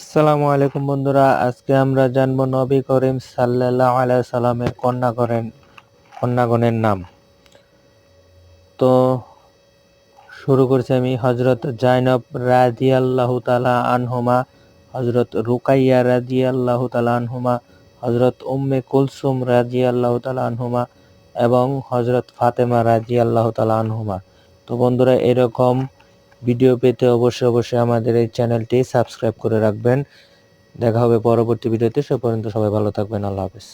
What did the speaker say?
আসসালামু আলাইকুম বন্ধুরা, আজকে আমরা জানবো নবী করিম সাল্লাল্লাহু আলাইহি সাল্লামের কন্যাগণের নাম। তো শুরু করছি আমি। হযরত জাইনব রাদিয়াল্লাহু তাআলা আনহুমা, হযরত রুকাইয়া রাদিয়াল্লাহু তাআলা আনহুমা, হযরত উম্মে কুলসুম রাদিয়াল্লাহু তাআলা আনহুমা এবং হযরত ফাতেমা রাদিয়াল্লাহু তাআলা আনহুমা। তো বন্ধুরা, এরকম ভিডিও পেতে অবশ্যই আমাদের এই চ্যানেলটি সাবস্ক্রাইব করে রাখবেন। দেখা হবে পরবর্তী ভিডিওতে। সে পর্যন্ত সবাই ভালো থাকবেন। আল্লাহ হাফেজ।